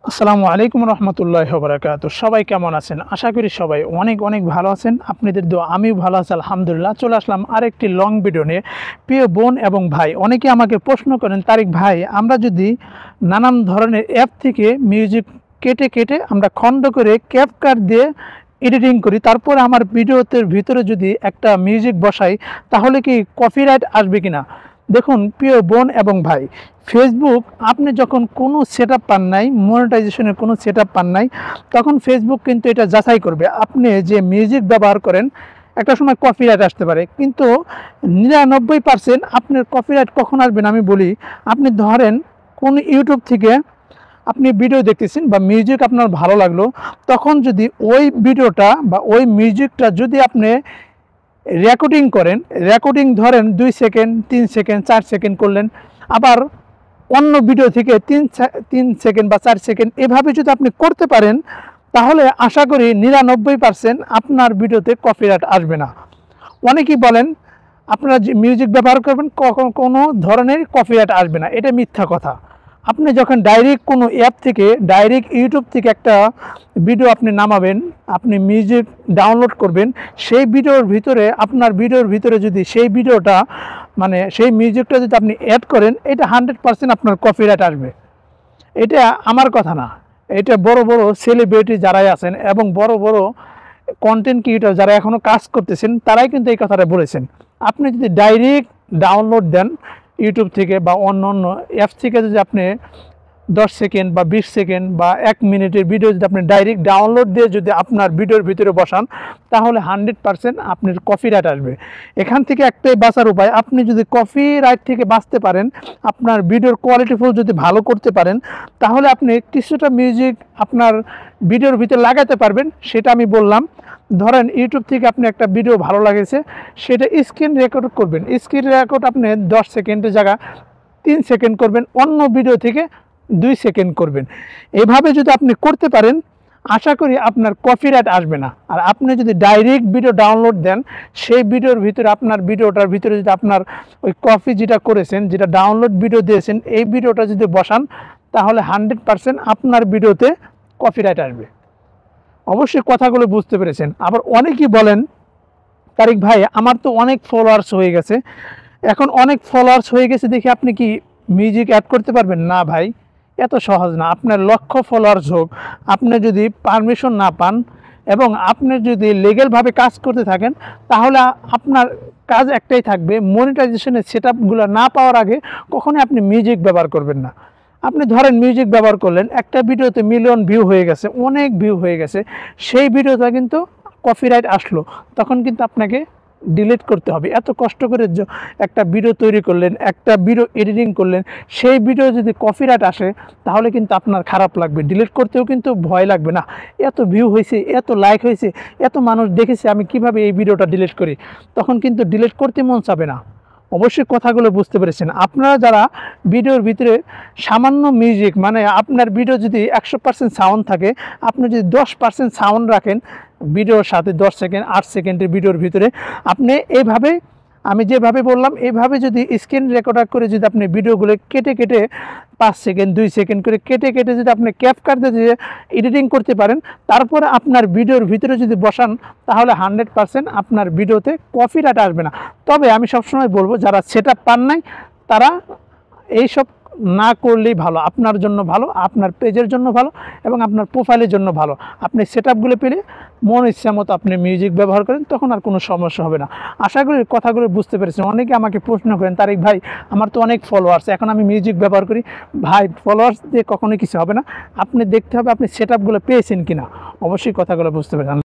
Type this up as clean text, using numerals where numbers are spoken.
আসসালামু আলাইকুম রহমতুল্লাহি ওয়া বারাকাতুহু। সবাই কেমন আছেন? আশা করি সবাই অনেক অনেক ভালো আছেন। আপনাদের দোয়া আমিও ভালো আছি আলহামদুলিল্লাহ। চলে আসলাম আরেকটি লং ভিডিও নিয়ে। প্রিয় বোন এবং ভাই, অনেকে আমাকে প্রশ্ন করেন, তারিক ভাই, আমরা যদি নানান ধরনের অ্যাপ থেকে মিউজিক কেটে কেটে আমরা খণ্ড করে ক্যাপকাট দিয়ে এডিটিং করি, তারপরে আমার ভিডিওতে ভিতরে যদি একটা মিউজিক বসাই, তাহলে কি কপিরাইট আসবে কিনা? দেখুন প্রিয় বোন এবং ভাই, ফেসবুক আপনি যখন কোনো সেটআপ পান নাই, মনিটাইজেশনের কোনো সেটআপ পান নাই, তখন ফেসবুক কিন্তু এটা যাচাই করবে আপনি যে মিউজিক ব্যবহার করেন। একটা সময় কপিরাইট আসতে পারে, কিন্তু 99% আপনার কপিরাইট কখন আসবে না আমি বলি। আপনি ধরেন কোন ইউটিউব থেকে আপনি ভিডিও দেখতেছেন বা মিউজিক আপনার ভালো লাগলো, তখন যদি ওই ভিডিওটা বা ওই মিউজিকটা যদি আপনি রেকর্ডিং করেন, রেকর্ডিং ধরেন 2 সেকেন্ড 3 সেকেন্ড 4 সেকেন্ড করলেন, আবার অন্য ভিডিও থেকে 3 সেকেন্ড বা 4 সেকেন্ড এভাবে যদি আপনি করতে পারেন, তাহলে আশা করি 99% আপনার ভিডিওতে কপিরাইট আসবে না। অনেকেই বলেন আপনারা যে মিউজিক ব্যবহার করবেন কোনো ধরনের কপিরাইট আসবে না, এটা মিথ্যা কথা। আপনি যখন ডাইরেক্ট কোনো অ্যাপ থেকে, ডাইরেক্ট ইউটিউব থেকে একটা ভিডিও আপনি নামাবেন, আপনি মিউজিক ডাউনলোড করবেন, সেই ভিডিওর ভিতরে আপনার ভিডিওর ভিতরে যদি সেই ভিডিওটা মানে সেই মিউজিকটা যদি আপনি অ্যাড করেন, এটা 100% আপনার কপিরাইট আসবে। এটা আমার কথা না, এটা বড় বড় সেলিব্রিটি যারাই আছেন এবং বড় বড় কন্টেন্ট ক্রিয়েটর যারা এখনও কাজ করতেছেন, তারাই কিন্তু এই কথাটা বলেছেন। আপনি যদি ডাইরেক্ট ডাউনলোড দেন ইউটিউব থেকে বা অন্য অন্য অ্যাপস থেকে, যদি আপনি 10 সেকেন্ড বা 20 সেকেন্ড বা 1 মিনিটের ভিডিও যদি আপনি ডাইরেক্ট ডাউনলোড দিয়ে যদি আপনার ভিডিওর ভিতরে বসান, তাহলে 100% আপনার কপিরাইট আসবে। এখান থেকে একটাই বাঁচার উপায়, আপনি যদি কপিরাইট থেকে বাঁচতে পারেন, আপনার ভিডিওর কোয়ালিটিফুল যদি ভালো করতে পারেন, তাহলে আপনি কিছুটা মিউজিক আপনার ভিডিওর ভিতরে লাগাতে পারবেন। সেটা আমি বললাম, ধরেন ইউটিউব থেকে আপনি একটা ভিডিও ভালো লাগেছে, সেটা স্ক্রিন রেকর্ড করবেন। স্ক্রিন রেকর্ড আপনি 10 সেকেন্ডের জায়গা 3 সেকেন্ড করবেন, অন্য ভিডিও থেকে 2 সেকেন্ড করবেন। এভাবে যদি আপনি করতে পারেন, আশা করি আপনার কপিরাইট আসবে না। আর আপনি যদি ডাইরেক্ট ভিডিও ডাউনলোড দেন, সেই ভিডিওর ভিতরে আপনার ভিডিওটার ভিতরে যদি আপনার ওই কপি যেটা করেছেন, যেটা ডাউনলোড ভিডিও দিয়েছেন, এই ভিডিওটা যদি বসান, তাহলে 100% আপনার ভিডিওতে কপিরাইট আসবে। অবশ্যই কথাগুলো বুঝতে পেরেছেন। আবার অনেকেই বলেন, তারিক ভাই, আমার তো অনেক ফলোয়ার্স হয়ে গেছে, এখন অনেক ফলোয়ার্স হয়ে গেছে দেখে আপনি কি মিউজিক অ্যাড করতে পারবেন? না ভাই, এত সহজ না। আপনার লক্ষ ফলোয়ার্স হোক, আপনি যদি পারমিশন না পান এবং আপনি যদি লিগ্যালভাবে কাজ করতে থাকেন, তাহলে আপনার কাজ একটাই থাকবে, মনিটাইজেশনের সেটআপগুলো না পাওয়ার আগে কখনোই আপনি মিউজিক ব্যবহার করবেন না। আপনি ধরেন মিউজিক ব্যবহার করলেন, একটা ভিডিওতে মিলিয়ন ভিউ হয়ে গেছে, অনেক ভিউ হয়ে গেছে, সেই ভিডিওটা কিন্তু কপিরাইট আসলো, তখন কিন্তু আপনাকে ডিলিট করতে হবে। এত কষ্ট করে একটা ভিডিও তৈরি করলেন, একটা ভিডিও এডিটিং করলেন, সেই ভিডিও যদি কপিরাইট আসে, তাহলে কিন্তু আপনার খারাপ লাগবে, ডিলিট করতেও কিন্তু ভয় লাগবে। না, এত ভিউ হয়েছে, এত লাইক হয়েছে, এত মানুষ দেখেছে, আমি কিভাবে এই ভিডিওটা ডিলিট করি, তখন কিন্তু ডিলিট করতে মন চাবে না। অবশ্যই কথাগুলো বুঝতে পেরেছেন। আপনারা যারা ভিডিওর ভিতরে সামান্য মিউজিক, মানে আপনার ভিডিও যদি 100% সাউন্ড থাকে, আপনি যদি 10% সাউন্ড রাখেন ভিডিওর সাথে, 10 সেকেন্ড 8 সেকেন্ডের ভিডিওর ভিতরে, আপনি এইভাবে আমি যেভাবে বললাম, এইভাবে যদি স্ক্রিন রেকর্ডার করে যদি আপনি ভিডিওগুলো কেটে কেটে 5 সেকেন্ড 2 সেকেন্ড করে কেটে কেটে যদি আপনি ক্যাপকাট দিয়ে এডিটিং করতে পারেন, তারপরে আপনার ভিডিওর ভিতরে যদি বসান, তাহলে 100% আপনার ভিডিওতে কপিরাইট আসবে না। তবে আমি সবসময় বলবো, যারা সেটআপ পান নাই, তারা এইসব না করলেই ভালো, আপনার জন্য ভালো, আপনার পেজের জন্য ভালো এবং আপনার প্রোফাইলের জন্য ভালো। আপনি সেটআপগুলো পেলে মন ইচ্ছা মতো আপনি মিউজিক ব্যবহার করেন, তখন আর কোনো সমস্যা হবে না। আশা করি কথাগুলো বুঝতে পেরেছেন। অনেকে আমাকে প্রশ্ন করেন, তারিক ভাই, আমার তো অনেক ফলোয়ার্স, এখন আমি মিউজিক ব্যবহার করি। ভাই, ফলোয়ার্স দিয়ে কখনোই কিছু হবে না, আপনি দেখতে হবে আপনি সেটআপগুলো পেয়েছেন কিনা। অবশ্যই কথাগুলো বুঝতে পেরেছেন।